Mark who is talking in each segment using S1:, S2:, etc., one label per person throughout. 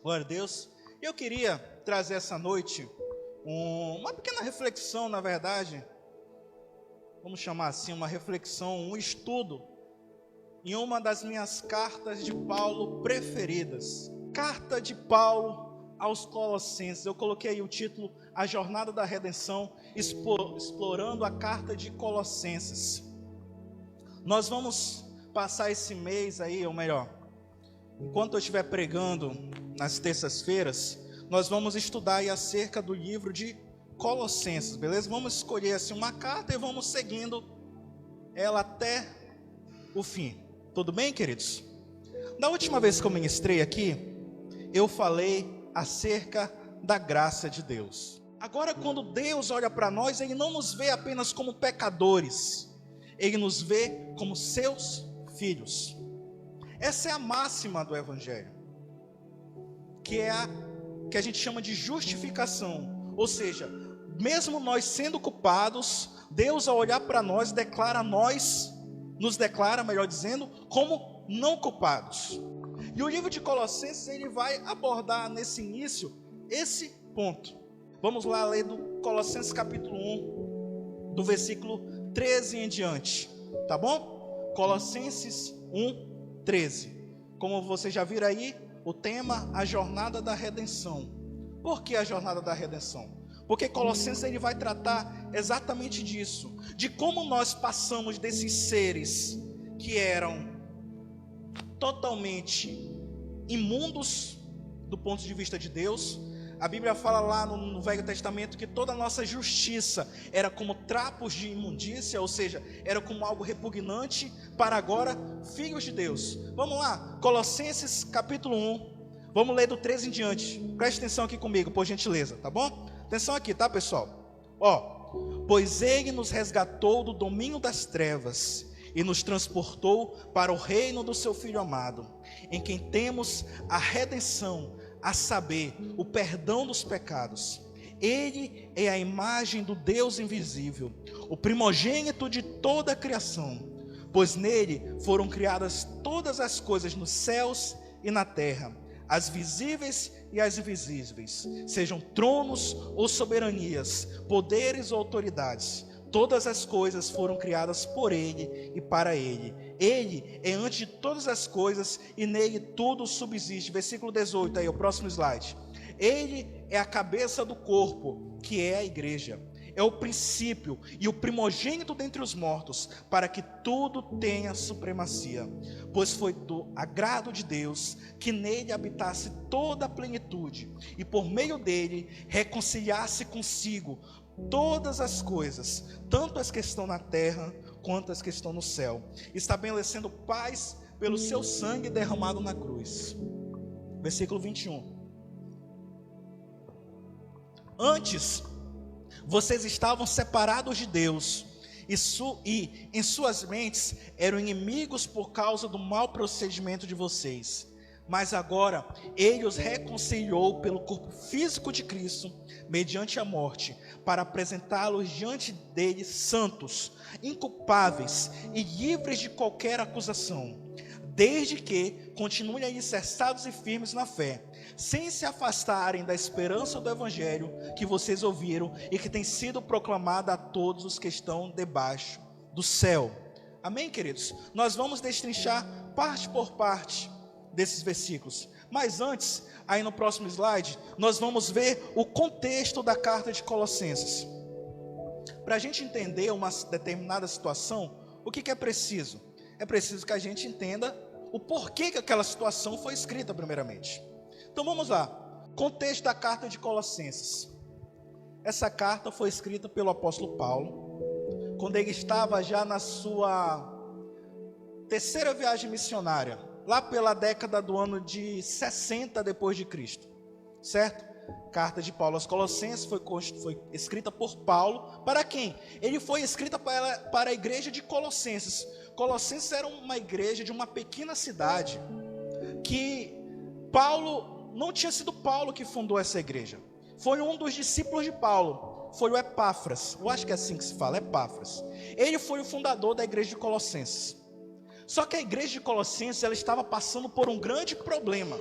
S1: Glória a Deus. Eu queria trazer essa noite uma pequena reflexão, na verdade, vamos chamar assim, uma reflexão, um estudo, em uma das minhas cartas de Paulo preferidas. Carta de Paulo aos Colossenses. Eu coloquei aí o título, A Jornada da Redenção, explorando a carta de Colossenses. Nós vamos passar esse mês aí, ou melhor, enquanto eu estiver pregando nas terças-feiras, nós vamos estudar aí acerca do livro de Colossenses, beleza? Vamos escolher assim uma carta e vamos seguindo ela até o fim. Tudo bem, queridos? Na última vez que eu ministrei aqui, eu falei acerca da graça de Deus. Agora, quando Deus olha para nós, Ele não nos vê apenas como pecadores, Ele nos vê como seus filhos. Essa é a máxima do Evangelho, que é a que a gente chama de justificação. Ou seja, mesmo nós sendo culpados, Deus ao olhar para nós, nos declara, melhor dizendo, como não culpados. E o livro de Colossenses, ele vai abordar nesse início, esse ponto. Vamos lá ler do Colossenses capítulo 1, do versículo 13 em diante, tá bom? Colossenses 1, 13. Como vocês já viram aí, o tema, a jornada da redenção. Por que a jornada da redenção? Porque Colossenses ele vai tratar exatamente disso, de como nós passamos desses seres que eram totalmente imundos do ponto de vista de Deus. A Bíblia fala lá no Velho Testamento que toda a nossa justiça era como trapos de imundícia, ou seja, era como algo repugnante, para agora filhos de Deus. Vamos lá, Colossenses capítulo 1, vamos ler do 13 em diante. Preste atenção aqui comigo, por gentileza, tá bom? Atenção aqui, tá, pessoal? Pois Ele nos resgatou do domínio das trevas e nos transportou para o reino do seu Filho amado, em quem temos a redenção, a saber, o perdão dos pecados. Ele é a imagem do Deus invisível, o primogênito de toda a criação, pois nele foram criadas todas as coisas nos céus e na terra, as visíveis e as invisíveis, sejam tronos ou soberanias, poderes ou autoridades. Todas as coisas foram criadas por Ele e para Ele. Ele é antes de todas as coisas e nele tudo subsiste. Versículo 18, aí o próximo slide. Ele é a cabeça do corpo, que é a igreja. É o princípio e o primogênito dentre os mortos, para que tudo tenha supremacia. Pois foi do agrado de Deus que nele habitasse toda a plenitude, e por meio dele reconciliasse consigo todas as coisas, tanto as que estão na terra quanto as que estão no céu, estabelecendo paz pelo seu sangue derramado na cruz. Versículo 21. Antes, vocês estavam separados de Deus e em suas mentes eram inimigos por causa do mau procedimento de vocês. Mas agora Ele os reconciliou pelo corpo físico de Cristo, mediante a morte, para apresentá-los diante dele santos, inculpáveis e livres de qualquer acusação, desde que continuem alicerçados e firmes na fé, sem se afastarem da esperança do Evangelho que vocês ouviram e que tem sido proclamada a todos os que estão debaixo do céu. Amém, queridos? Nós vamos destrinchar parte por parte desses versículos. Mas antes, aí no próximo slide, nós vamos ver o contexto da carta de Colossenses. Para a gente entender uma determinada situação, o que é preciso? É preciso que a gente entenda o porquê que aquela situação foi escrita primeiramente. Então vamos lá, contexto da carta de Colossenses. Essa carta foi escrita pelo apóstolo Paulo, quando ele estava já na sua terceira viagem missionária, lá pela década do ano de 60 depois de Cristo, certo? Carta de Paulo aos Colossenses foi escrita por Paulo. Para quem? Ele foi escrita para a igreja de Colossenses. Colossenses era uma igreja de uma pequena cidade, que Paulo, não tinha sido Paulo que fundou essa igreja, foi um dos discípulos de Paulo, foi o Epáfras, eu acho que é assim que se fala, Epáfras. Ele foi o fundador da igreja de Colossenses. Só que a igreja de Colossenses, ela estava passando por um grande problema.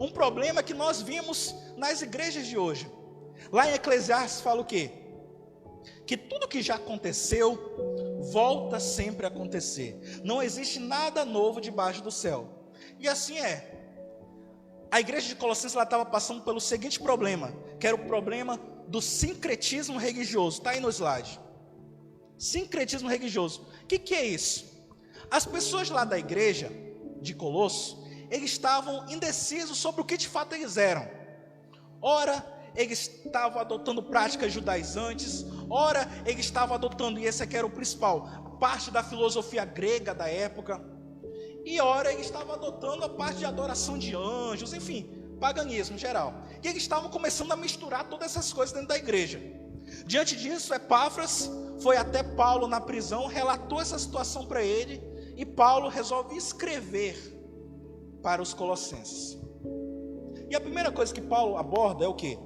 S1: um problema que nós vimos nas igrejas de hoje. Lá em Eclesiastes fala o quê? Que tudo que já aconteceu, volta sempre a acontecer. Não existe nada novo debaixo do céu. E assim é. A igreja de Colossenses estava passando pelo seguinte problema, que era o problema do sincretismo religioso. Está aí no slide. Sincretismo religioso. O que é isso? As pessoas lá da igreja de Colosso, eles estavam indecisos sobre o que de fato eles eram. Ora, eles estavam adotando práticas judaizantes, ora, eles estavam adotando, e esse aqui era o principal, parte da filosofia grega da época, e ora, eles estavam adotando a parte de adoração de anjos, enfim, paganismo geral. E eles estavam começando a misturar todas essas coisas dentro da igreja. Diante disso, Epáfras foi até Paulo na prisão, relatou essa situação para ele, e Paulo resolve escrever para os colossenses. E a primeira coisa que Paulo aborda é o quê?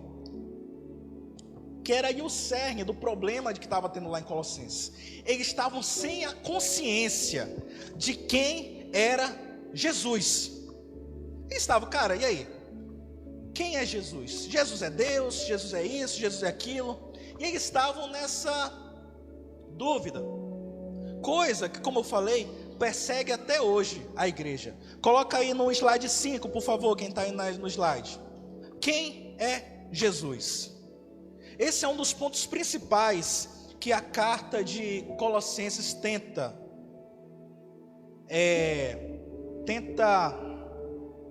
S1: Que era aí o cerne do problema que estava tendo lá em Colossenses. Eles estavam sem a consciência de quem era Jesus. Eles estavam, cara, e aí? Quem é Jesus? Jesus é Deus, Jesus é isso, Jesus é aquilo. E eles estavam nessa dúvida. Coisa que, como eu falei, persegue até hoje a igreja. Coloca aí no slide 5, por favor, quem está aí no slide. Quem é Jesus? Esse é um dos pontos principais que a carta de Colossenses tenta,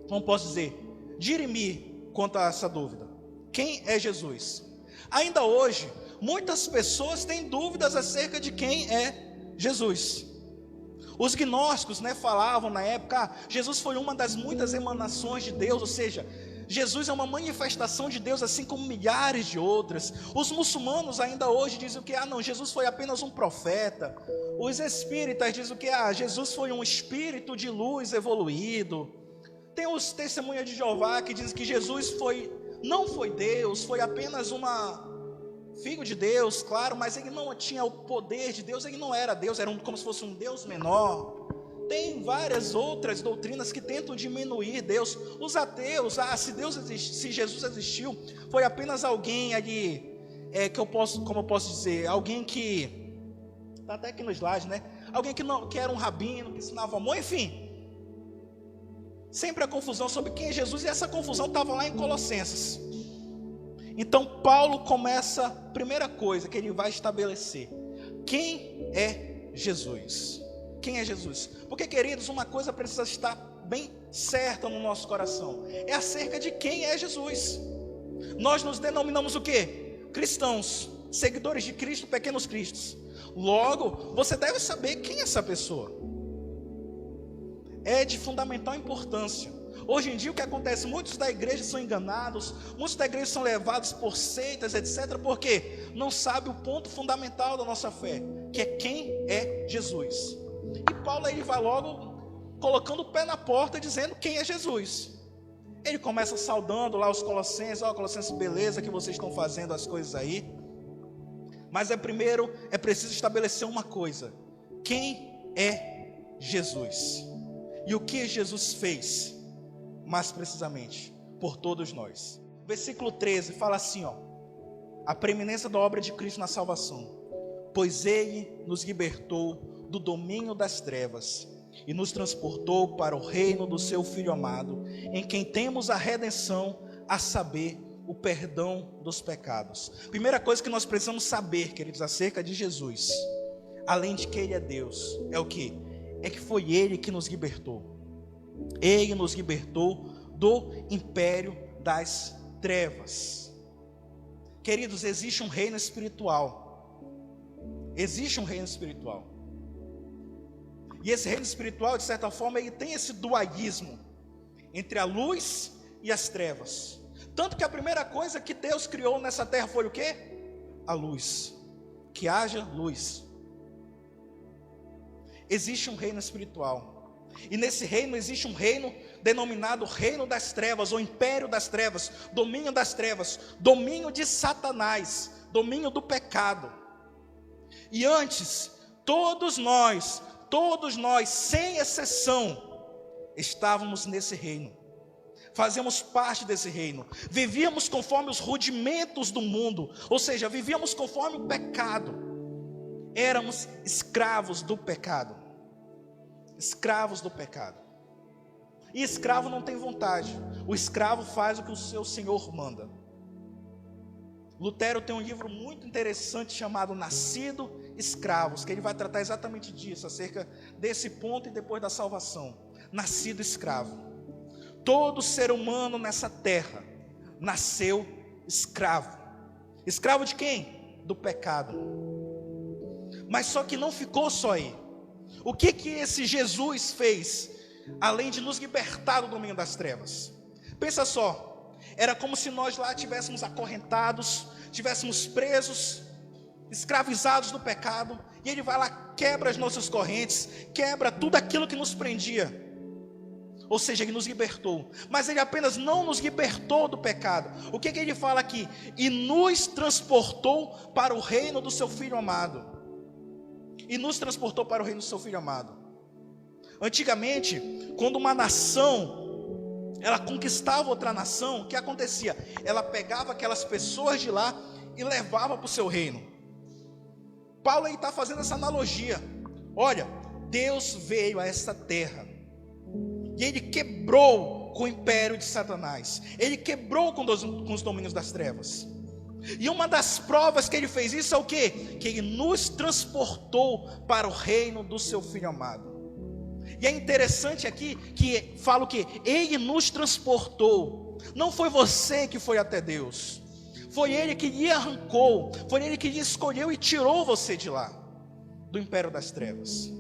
S1: como posso dizer, dirimir quanto a essa dúvida. Quem é Jesus? Ainda hoje, muitas pessoas têm dúvidas acerca de quem é Jesus. Os gnósticos, falavam na época, Jesus foi uma das muitas emanações de Deus, ou seja, Jesus é uma manifestação de Deus, assim como milhares de outras. Os muçulmanos ainda hoje dizem que, não, Jesus foi apenas um profeta. Os espíritas dizem que, Jesus foi um espírito de luz evoluído. Tem os testemunhas de Jeová que dizem que Jesus não foi Deus, foi apenas filho de Deus, claro, mas ele não tinha o poder de Deus, ele não era Deus, era como se fosse um Deus menor. Tem várias outras doutrinas que tentam diminuir Deus. Os ateus, se Jesus existiu, foi apenas alguém ali, como eu posso dizer, alguém que, está até aqui no slide, alguém que era um rabino, que ensinava amor, enfim. Sempre a confusão sobre quem é Jesus, e essa confusão estava lá em Colossenses. Então Paulo começa, a primeira coisa que ele vai estabelecer: quem é Jesus? Quem é Jesus? Porque, queridos, uma coisa precisa estar bem certa no nosso coração: é acerca de quem é Jesus. Nós nos denominamos o quê? Cristãos, seguidores de Cristo, pequenos cristos. Logo, você deve saber quem é essa pessoa. É de fundamental importância. Hoje em dia o que acontece? Muitos da igreja são enganados, muitos da igreja são levados por seitas, etc. Porque não sabe o ponto fundamental da nossa fé, que é quem é Jesus. E Paulo ele vai logo colocando o pé na porta, dizendo quem é Jesus. Ele começa saudando lá os colossenses: Colossenses, beleza que vocês estão fazendo as coisas aí. Mas primeiro é preciso estabelecer uma coisa: quem é Jesus? E o que Jesus fez, mais precisamente, por todos nós. Versículo 13 fala assim, a preeminência da obra de Cristo na salvação. Pois Ele nos libertou do domínio das trevas e nos transportou para o reino do seu Filho amado, em quem temos a redenção, a saber, o perdão dos pecados. Primeira coisa que nós precisamos saber, queridos, acerca de Jesus, além de que Ele é Deus, é o que? É que foi Ele que nos libertou. Ele nos libertou do império das trevas. Queridos, existe um reino espiritual. Existe um reino espiritual. E esse reino espiritual, de certa forma, ele tem esse dualismo entre a luz e as trevas. Tanto que a primeira coisa que Deus criou nessa terra foi o quê? A luz. Que haja luz. Existe um reino espiritual. E nesse reino existe um reino denominado reino das trevas, ou império das trevas, domínio das trevas, domínio de Satanás, domínio do pecado. E antes, todos nós, sem exceção, estávamos nesse reino. fazíamos parte desse reino, vivíamos conforme os rudimentos do mundo, ou seja, vivíamos conforme o pecado, éramos escravos do pecado, escravos do pecado. E escravo não tem vontade, o escravo faz o que o seu senhor manda. Lutero tem um livro muito interessante chamado Nascido Escravos, que ele vai tratar exatamente disso, acerca desse ponto e depois da salvação. Nascido escravo. Todo ser humano nessa terra nasceu escravo. Escravo de quem? Do pecado. Mas só que não ficou só aí. O que esse Jesus fez, além de nos libertar do domínio das trevas? Pensa só. Era como se nós lá estivéssemos acorrentados, estivéssemos presos, escravizados do pecado, e Ele vai lá, quebra as nossas correntes, quebra tudo aquilo que nos prendia. Ou seja, Ele nos libertou. Mas Ele apenas não nos libertou do pecado. O que Ele fala aqui? E nos transportou para o reino do seu Filho amado. E nos transportou para o reino do seu Filho amado. Antigamente, quando uma nação ela conquistava outra nação, o que acontecia? Ela pegava aquelas pessoas de lá e levava para o seu reino. Paulo está fazendo essa analogia. Olha, Deus veio a essa terra e Ele quebrou com o império de Satanás. Ele quebrou com os domínios das trevas. E uma das provas que Ele fez isso é o quê? Que Ele nos transportou para o reino do seu Filho amado. E é interessante aqui que fala o que? Ele nos transportou. Não foi você que foi até Deus. Foi Ele que lhe arrancou. Foi Ele que lhe escolheu e tirou você de lá, do império das trevas.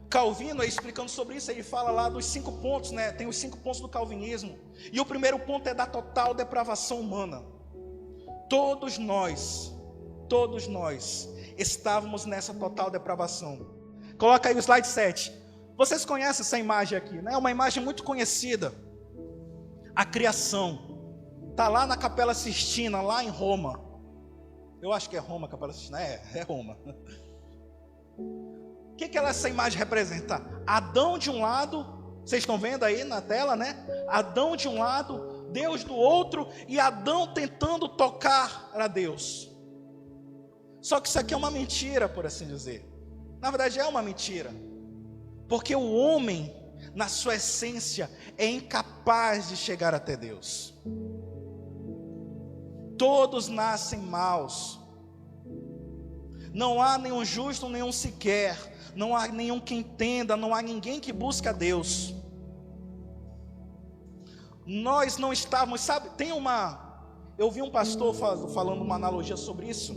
S1: Calvino, explicando sobre isso, ele fala lá dos 5 pontos, né? Tem os 5 pontos do calvinismo. E o primeiro ponto é da total depravação humana. Todos nós estávamos nessa total depravação. Coloca aí o slide 7. Vocês conhecem essa imagem aqui, né? É uma imagem muito conhecida. A criação. Está lá na Capela Sistina, lá em Roma. Eu acho que é Roma, a Capela Sistina. É Roma. O que essa imagem representa? Adão de um lado, vocês estão vendo aí na tela, né? Adão de um lado, Deus do outro, e Adão tentando tocar a Deus. Só que isso aqui é uma mentira, por assim dizer. Na verdade é uma mentira, porque o homem, na sua essência, é incapaz de chegar até Deus. Todos nascem maus. Não há nenhum justo, nenhum sequer. Não há nenhum que entenda, não há ninguém que busque a Deus. Nós não estávamos, sabe, eu vi um pastor falando uma analogia sobre isso.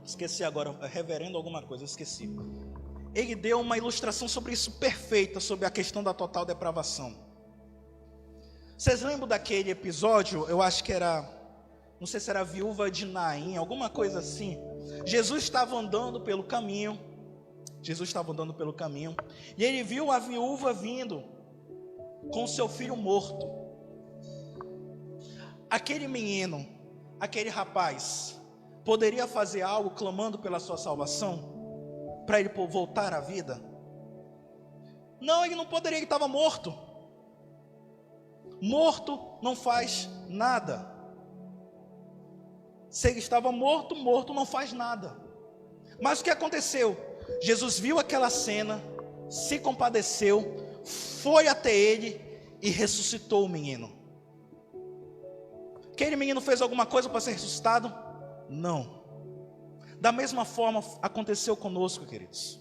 S1: Esqueci agora, reverendo alguma coisa, esqueci. Ele deu uma ilustração sobre isso perfeita, sobre a questão da total depravação. Vocês lembram daquele episódio? Eu acho que era, não sei se era a viúva de Naim, alguma coisa assim. Jesus estava andando pelo caminho, e ele viu a viúva vindo com seu filho morto. Aquele menino, aquele rapaz, poderia fazer algo clamando pela sua salvação, para ele voltar à vida? Não, ele não poderia, ele estava morto. Morto não faz nada. Se ele estava morto, morto não faz nada. Mas o que aconteceu? Jesus viu aquela cena, se compadeceu, foi até ele e ressuscitou o menino. Aquele menino fez alguma coisa para ser ressuscitado? Não. Da mesma forma aconteceu conosco, queridos.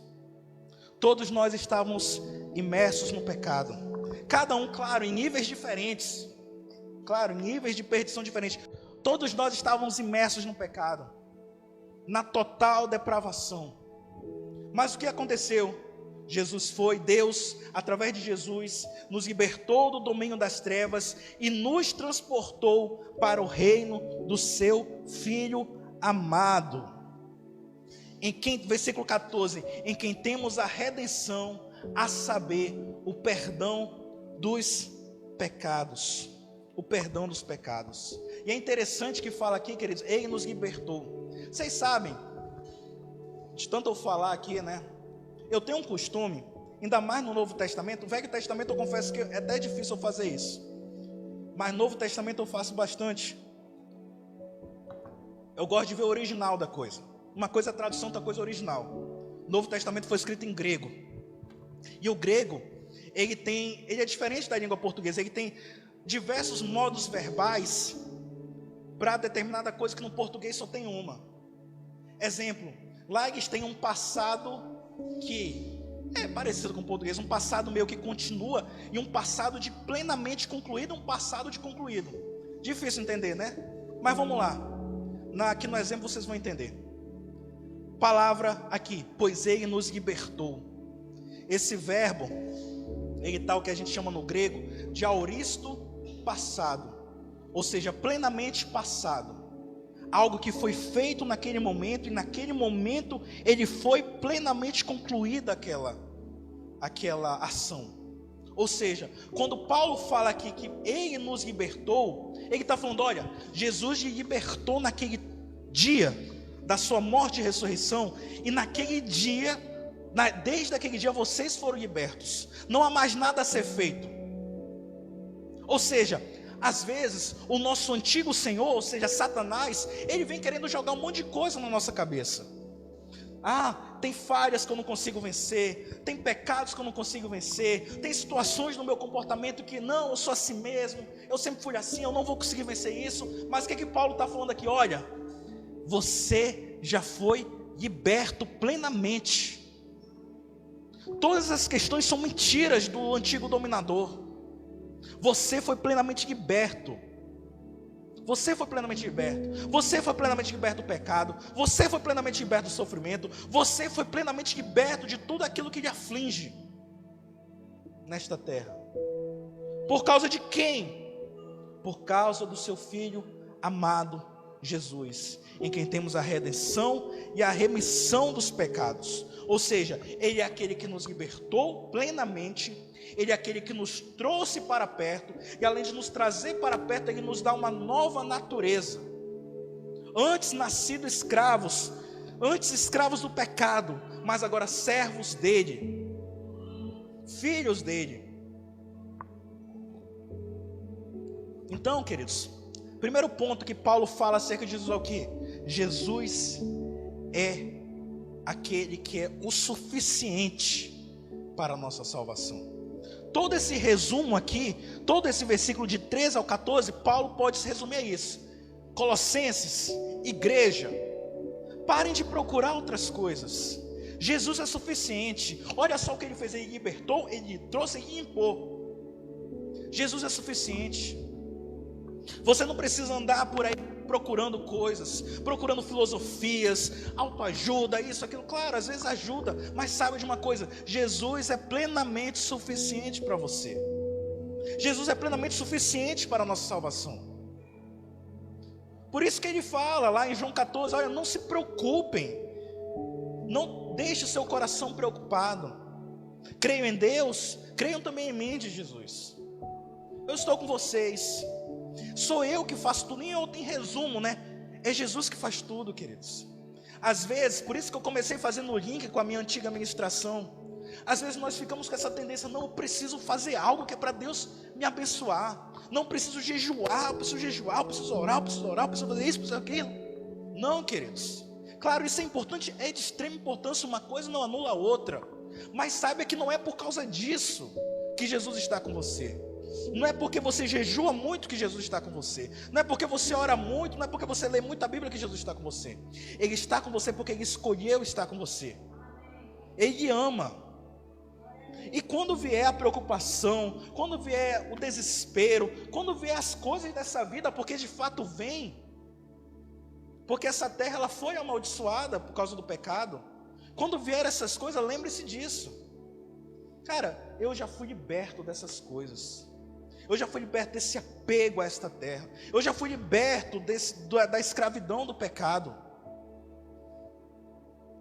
S1: Todos nós estávamos imersos no pecado. Cada um, claro, em níveis diferentes. Claro, em níveis de perdição diferentes. Todos nós estávamos imersos no pecado, na total depravação. Mas o que aconteceu? Deus, através de Jesus, nos libertou do domínio das trevas e nos transportou para o reino do seu Filho amado. Versículo 14, em quem temos a redenção, a saber, o perdão dos pecados. O perdão dos pecados. E é interessante que fala aqui, queridos, Ele nos libertou. Vocês sabem, de tanto eu falar aqui, né? Eu tenho um costume, ainda mais no Novo Testamento. O Velho Testamento eu confesso que é até difícil eu fazer isso, mas no Novo Testamento eu faço bastante. Eu gosto de ver o original da coisa. Uma coisa é a tradução, outra coisa é original. O Novo Testamento foi escrito em grego. E o grego, ele é diferente da língua portuguesa. Ele tem diversos modos verbais para determinada coisa que no português só tem uma. Exemplo, lá eles têm um passado que é parecido com o português, um passado meio que continua, e um passado de plenamente concluído, um passado de concluído. Difícil entender, né? Mas vamos lá. Aqui no exemplo vocês vão entender. Palavra aqui, pois ele nos libertou. Esse verbo, ele está o que a gente chama no grego de aoristo passado, ou seja, plenamente passado. Algo que foi feito naquele momento, e naquele momento ele foi plenamente concluída aquela ação. Ou seja, quando Paulo fala aqui que ele nos libertou, ele está falando, olha, Jesus te libertou naquele dia da sua morte e ressurreição, e naquele dia, desde aquele dia vocês foram libertos, não há mais nada a ser feito. Ou seja, às vezes o nosso antigo senhor, ou seja, Satanás, ele vem querendo jogar um monte de coisa na nossa cabeça. Tem falhas que eu não consigo vencer, tem pecados que eu não consigo vencer, tem situações no meu comportamento que não, eu sou assim mesmo, eu sempre fui assim, eu não vou conseguir vencer isso. Mas o que Paulo está falando aqui? Olha, você já foi liberto plenamente. Todas as questões são mentiras do antigo dominador. Você foi plenamente liberto. Você foi plenamente liberto. Você foi plenamente liberto do pecado. Você foi plenamente liberto do sofrimento. Você foi plenamente liberto de tudo aquilo que lhe aflige nesta terra. Por causa de quem? Por causa do seu Filho amado Jesus, em quem temos a redenção e a remissão dos pecados. Ou seja, Ele é aquele que nos libertou plenamente. Ele é aquele que nos trouxe para perto, e além de nos trazer para perto, Ele nos dá uma nova natureza. Antes nascidos escravos, antes escravos do pecado, mas agora servos dele, filhos dele. Então, queridos, primeiro ponto que Paulo fala acerca de Jesus é o que? Jesus é aquele que é o suficiente para a nossa salvação. Todo esse resumo aqui, todo esse versículo de 13 ao 14, Paulo pode se resumir a isso. Colossenses, igreja, parem de procurar outras coisas. Jesus é suficiente. Olha só o que Ele fez, Ele libertou, Ele trouxe e limpou. Jesus é suficiente. Você não precisa andar por aí procurando coisas, procurando filosofias, autoajuda, isso, aquilo. Claro, às vezes ajuda, mas saiba de uma coisa: Jesus é plenamente suficiente para você. Jesus é plenamente suficiente para a nossa salvação. Por isso que Ele fala lá em João 14, olha, não se preocupem, não deixe o seu coração preocupado. Creiam em Deus, creiam também em mim, diz Jesus. Eu estou com vocês. Sou eu que faço tudo, em resumo, né? É Jesus que faz tudo, queridos. Às vezes, por isso que eu comecei fazendo o link com a minha antiga ministração. Às vezes nós ficamos com essa tendência: não, eu preciso fazer algo que é para Deus me abençoar. Não preciso jejuar, eu preciso orar, eu preciso fazer isso, preciso aquilo. Não, queridos. Claro, isso é importante, é de extrema importância, uma coisa não anula a outra. Mas saiba que não é por causa disso que Jesus está com você. Não é porque você jejua muito que Jesus está com você. Não é porque você ora muito, não é porque você lê muito a Bíblia que Jesus está com você. Ele está com você porque Ele escolheu estar com você. Ele ama. E quando vier a preocupação, quando vier o desespero, quando vier as coisas dessa vida, porque de fato vem, porque essa terra ela foi amaldiçoada por causa do pecado. Quando vier essas coisas, lembre-se disso. Cara, eu já fui liberto dessas coisas. Eu já fui liberto desse apego a esta terra. Eu já fui liberto da escravidão do pecado.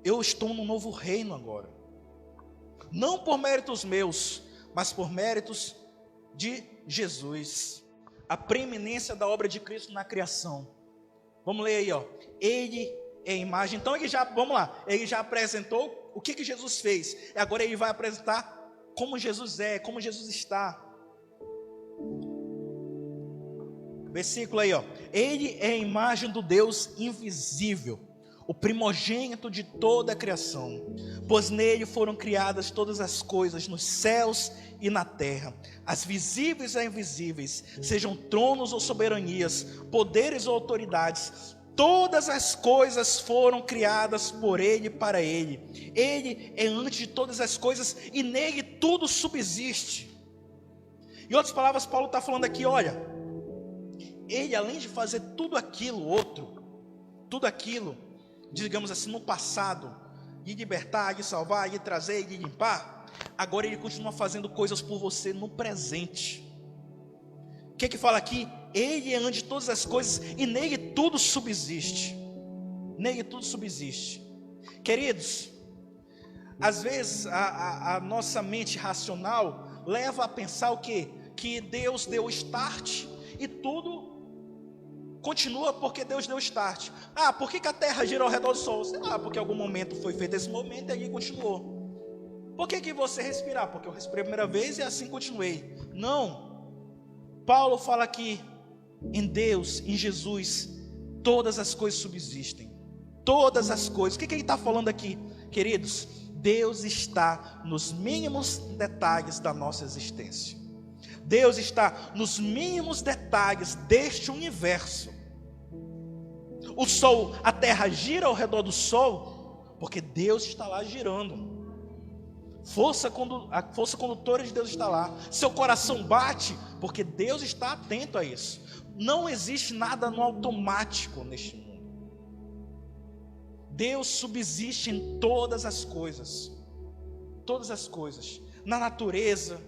S1: Eu estou num novo reino agora. Não por méritos meus, mas por méritos de Jesus. A preeminência da obra de Cristo na criação. Vamos ler aí, ó. Ele é a imagem. Então vamos lá. Ele já apresentou o que Jesus fez. E agora Ele vai apresentar como Jesus é, como Jesus está. Versículo aí, ó. Ele é a imagem do Deus invisível, o primogênito de toda a criação, pois nele foram criadas todas as coisas nos céus e na terra, as visíveis e invisíveis, sejam tronos ou soberanias, poderes ou autoridades. Todas as coisas foram criadas por ele e para ele. Ele é antes de todas as coisas e nele tudo subsiste. Em outras palavras, Paulo está falando aqui, olha, ele, além de fazer tudo aquilo outro, tudo aquilo, digamos assim, no passado, de libertar, de salvar, de trazer, de limpar, agora ele continua fazendo coisas por você no presente. O que fala aqui? Ele é antes de todas as coisas e nele tudo subsiste. Nele tudo subsiste. Queridos, às vezes a nossa mente racional leva a pensar o quê? Que Deus deu o start e tudo continua porque Deus deu start. Ah, por que a terra gira ao redor do sol? Sei lá, porque em algum momento foi feito esse momento e aí continuou. Por que você respirar? Porque eu respirei a primeira vez e assim continuei. Não. Paulo fala que em Deus, em Jesus, todas as coisas subsistem. Todas as coisas. O que ele está falando aqui, queridos? Deus está nos mínimos detalhes da nossa existência. Deus está nos mínimos detalhes deste universo. O sol, a terra gira ao redor do sol, porque Deus está lá girando. A força condutora de Deus está lá. Seu coração bate, porque Deus está atento a isso. Não existe nada no automático neste mundo. Deus subsiste em todas as coisas. Todas as coisas. Na natureza.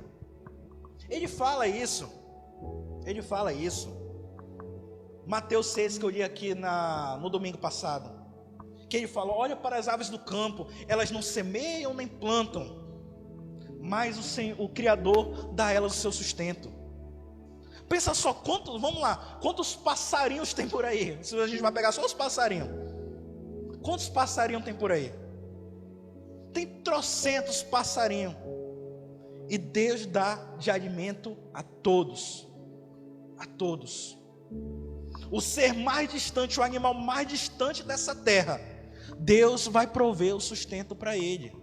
S1: Ele fala isso. Ele fala isso. Mateus 6, que eu li aqui no domingo passado. Que ele fala, olha para as aves do campo. Elas não semeiam nem plantam, mas o Criador dá a elas o seu sustento. Pensa só, quantos passarinhos tem por aí? Se a gente vai pegar só os passarinhos. Quantos passarinhos tem por aí? Tem trocentos passarinhos. E Deus dá de alimento a todos. A todos. O ser mais distante, o animal mais distante dessa terra, Deus vai prover o sustento para ele.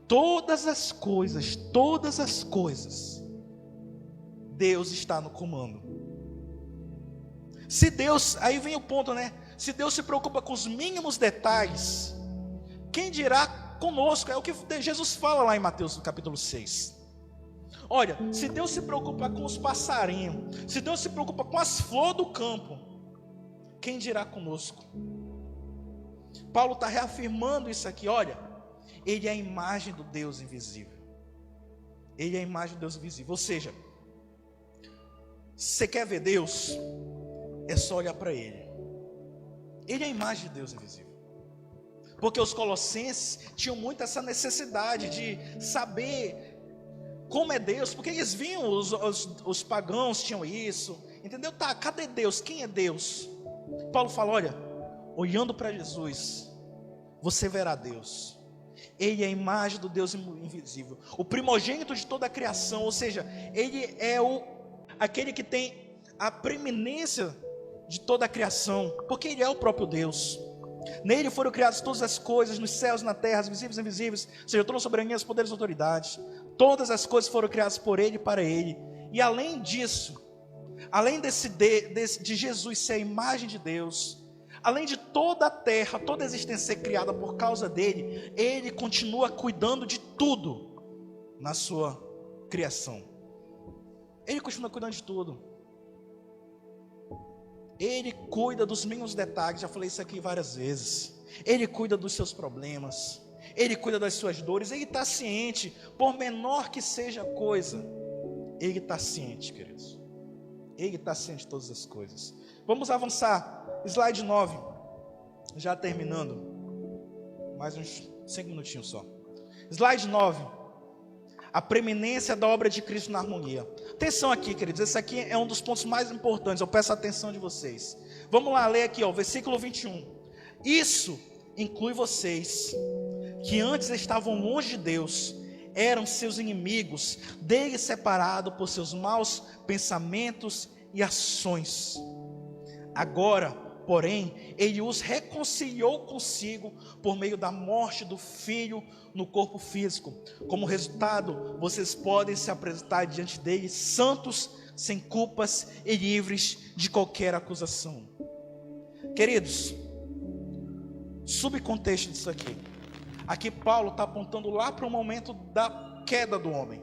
S1: Todas as coisas, Deus está no comando. Se Deus, aí vem o ponto, né? Se Deus se preocupa com os mínimos detalhes, quem dirá conosco? É o que Jesus fala lá em Mateus capítulo 6. Olha, se Deus se preocupa com os passarinhos, se Deus se preocupa com as flores do campo, quem dirá conosco? Paulo está reafirmando isso aqui, olha, ele é a imagem do Deus invisível. Ele é a imagem do Deus invisível. Ou seja, se você quer ver Deus, é só olhar para Ele. Ele é a imagem de Deus invisível. Porque os colossenses tinham muito essa necessidade de saber como é Deus, porque eles viam, os pagãos tinham isso, entendeu? Tá, cadê Deus? Quem é Deus? Paulo fala, olha, olhando para Jesus, você verá Deus. Ele é a imagem do Deus invisível, o primogênito de toda a criação, ou seja, Ele é aquele que tem a preeminência de toda a criação, porque Ele é o próprio Deus. Nele foram criadas todas as coisas, nos céus, na terra, as visíveis e invisíveis, ou seja, toda a soberania, os poderes e autoridades. Todas as coisas foram criadas por Ele e para Ele. E além disso, além de Jesus ser a imagem de Deus, além de toda a terra, toda a existência ser criada por causa dele, Ele continua cuidando de tudo na sua criação. Ele continua cuidando de tudo. Ele cuida dos mínimos detalhes, já falei isso aqui várias vezes. Ele cuida dos seus problemas, Ele cuida das suas dores, Ele está ciente, por menor que seja a coisa, Ele está ciente, queridos. Ele está ciente de todas as coisas. Vamos avançar, slide 9, já terminando, mais uns 5 minutinhos só. Slide 9. A preeminência da obra de Cristo na harmonia. Atenção aqui, queridos, esse aqui é um dos pontos mais importantes, eu peço a atenção de vocês. Vamos lá, ler aqui, versículo 21. Isso inclui vocês, que antes estavam longe de Deus, eram seus inimigos, dele separado por seus maus pensamentos e ações. Agora, porém, ele os reconciliou consigo por meio da morte do Filho no corpo físico. Como resultado, vocês podem se apresentar diante dele santos, sem culpas e livres de qualquer acusação. Queridos, subcontexto disso aqui. Aqui Paulo está apontando lá para o momento da queda do homem.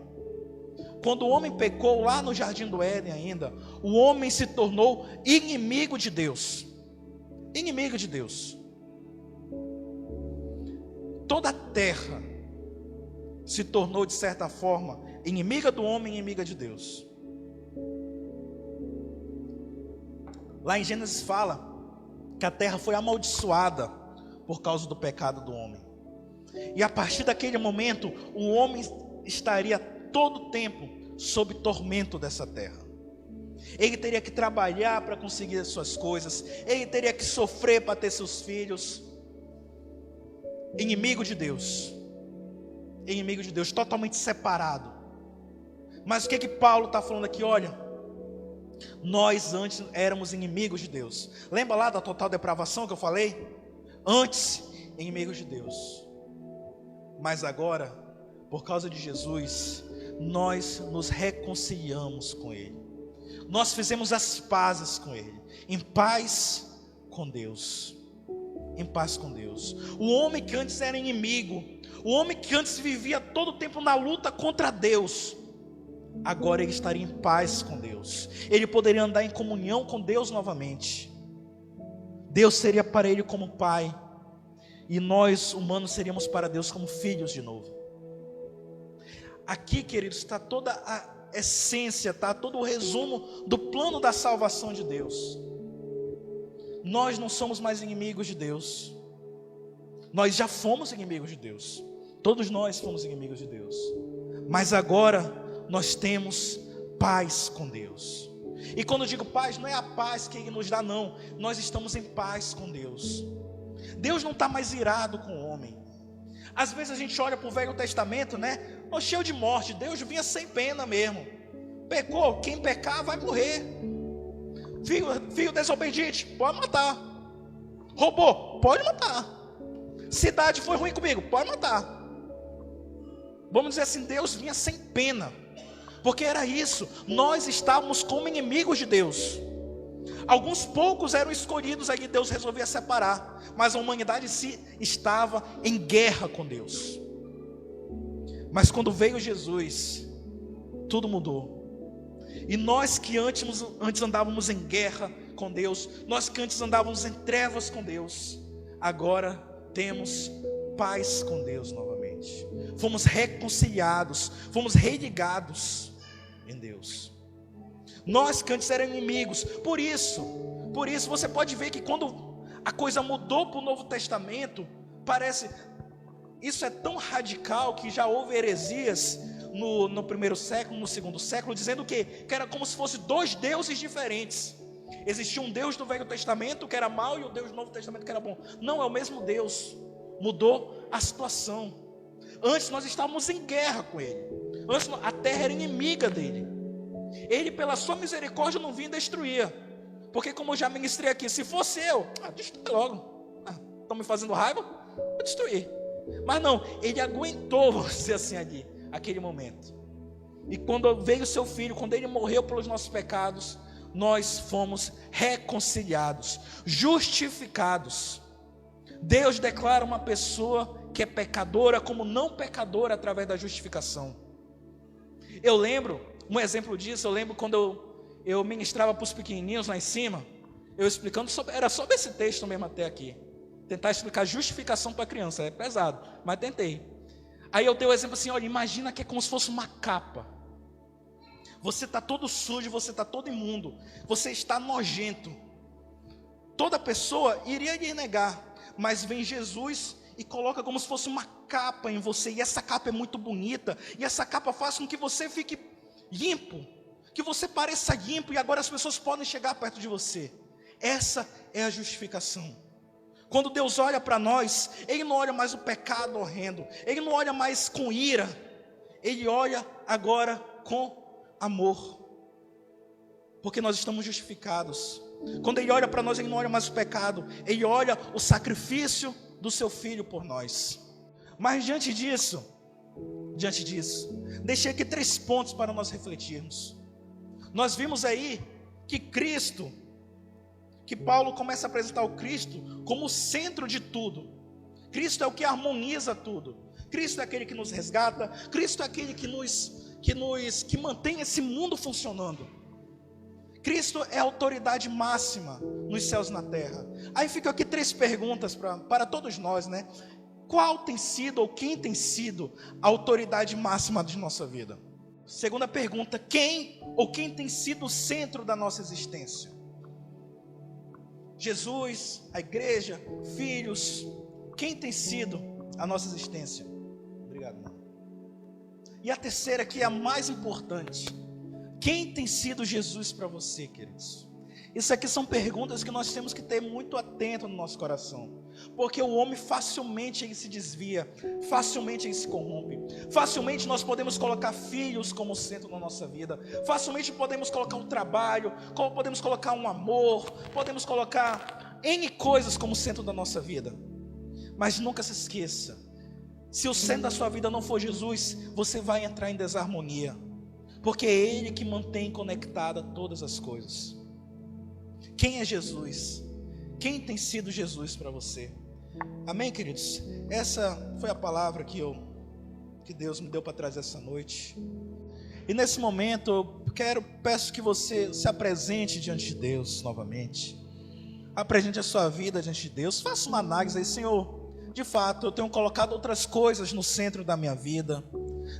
S1: Quando o homem pecou lá no jardim do Éden ainda, o homem se tornou inimigo de Deus. Inimigo de Deus. Toda a terra se tornou, de certa forma, inimiga do homem e inimiga de Deus. Lá em Gênesis fala que a terra foi amaldiçoada por causa do pecado do homem. E a partir daquele momento, o homem estaria todo o tempo sob tormento dessa terra. Ele teria que trabalhar para conseguir as suas coisas, ele teria que sofrer para ter seus filhos. Inimigo de Deus, totalmente separado. Mas o que Paulo está falando aqui? Olha, nós antes éramos inimigos de Deus. Lembra lá da total depravação que eu falei? Antes, inimigos de Deus. Mas agora, por causa de Jesus, nós nos reconciliamos com Ele. Nós fizemos as pazes com Ele, em paz com Deus. Em paz com Deus. O homem que antes era inimigo, o homem que antes vivia todo o tempo na luta contra Deus, agora ele estaria em paz com Deus. Ele poderia andar em comunhão com Deus novamente. Deus seria para ele como pai, e nós humanos seríamos para Deus como filhos de novo. Aqui, queridos, está toda a essência, está todo o resumo do plano da salvação de Deus. Nós não somos mais inimigos de Deus. Nós já fomos inimigos de Deus. Todos nós fomos inimigos de Deus. Mas agora nós temos paz com Deus. E quando eu digo paz, não é a paz que Ele nos dá, não. Nós estamos em paz com Deus. Deus não está mais irado com o homem. Às vezes a gente olha para o Velho Testamento, né? Cheio de morte. Deus vinha sem pena mesmo. Pecou, quem pecar vai morrer. Filho desobediente, pode matar. Roubou, pode matar. Cidade foi ruim comigo, pode matar. Vamos dizer assim, Deus vinha sem pena. Porque era isso, nós estávamos como inimigos de Deus. Alguns poucos eram escolhidos, aí Deus resolvia separar. Mas a humanidade em si estava em guerra com Deus. Mas quando veio Jesus, tudo mudou. E nós que antes andávamos em guerra com Deus, nós que antes andávamos em trevas com Deus, agora temos paz com Deus novamente. Fomos reconciliados, fomos religados em Deus. Nós que antes éramos inimigos. Por isso você pode ver que quando a coisa mudou para o Novo Testamento, parece, isso é tão radical que já houve heresias no primeiro século, no segundo século, dizendo o quê? Que era como se fossem dois deuses diferentes. Existia um Deus do Velho Testamento que era mau e o Deus do Novo Testamento que era bom. Não, é o mesmo Deus. Mudou a situação. Antes nós estávamos em guerra com Ele. Antes a terra era inimiga dele. Ele, pela sua misericórdia, não vinha destruir. Porque, como eu já ministrei aqui, se fosse eu, destrui logo. Estão me fazendo raiva? Vou destruir. Mas não, Ele aguentou, vamos dizer assim, ali, aquele momento. E quando veio o seu Filho, quando Ele morreu pelos nossos pecados, nós fomos reconciliados, justificados. Deus declara uma pessoa que é pecadora como não pecadora através da justificação. Eu lembro, um exemplo disso, eu lembro quando eu ministrava para os pequenininhos lá em cima, eu explicando, era sobre esse texto mesmo até aqui. Tentar explicar justificação para criança, é pesado, mas tentei. Aí eu dei o exemplo assim, olha, imagina que é como se fosse uma capa. Você está todo sujo, você está todo imundo, você está nojento. Toda pessoa iria lhe negar, mas vem Jesus e coloca como se fosse uma capa em você, e essa capa é muito bonita, e essa capa faz com que você fique limpo, que você pareça limpo, e agora as pessoas podem chegar perto de você. Essa é a justificação. Quando Deus olha para nós, Ele não olha mais o pecado horrendo, Ele não olha mais com ira, Ele olha agora com amor, porque nós estamos justificados. Quando Ele olha para nós, Ele não olha mais o pecado, Ele olha o sacrifício do seu Filho por nós. Mas diante disso, deixei aqui 3 pontos para nós refletirmos. Nós vimos aí que Cristo, que Paulo começa a apresentar o Cristo como o centro de tudo. Cristo é o que harmoniza tudo. Cristo é aquele que nos resgata. Cristo é aquele que mantém esse mundo funcionando. Cristo é a autoridade máxima nos céus e na terra. Aí ficam aqui 3 perguntas para todos nós, né? Qual tem sido ou quem tem sido a autoridade máxima de nossa vida? Segunda pergunta, quem ou quem tem sido o centro da nossa existência? Jesus, a igreja, filhos, quem tem sido a nossa existência? Obrigado, mano. E a terceira, que é a mais importante, quem tem sido Jesus para você, queridos? Isso aqui são perguntas que nós temos que ter muito atento no nosso coração, porque o homem facilmente ele se desvia, facilmente ele se corrompe, facilmente nós podemos colocar filhos como centro da nossa vida, facilmente podemos colocar um trabalho, podemos colocar um amor, podemos colocar N coisas como centro da nossa vida. Mas nunca se esqueça, se o centro da sua vida não for Jesus, você vai entrar em desarmonia, porque é Ele que mantém conectada todas as coisas. Quem é Jesus? Quem tem sido Jesus para você? Amém, queridos? Essa foi a palavra que Deus me deu para trazer essa noite. E nesse momento eu peço que você se apresente diante de Deus novamente. Apresente a sua vida diante de Deus. Faça uma análise aí, Senhor. De fato, eu tenho colocado outras coisas no centro da minha vida.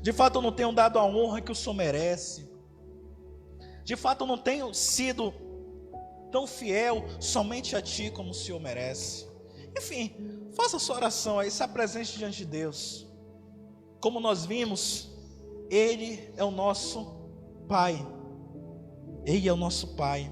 S1: De fato, eu não tenho dado a honra que o Senhor merece. De fato, eu não tenho sido tão fiel somente a Ti como o Senhor merece. Enfim, faça a sua oração aí, se apresente diante de Deus. Como nós vimos, Ele é o nosso Pai. Ele é o nosso Pai.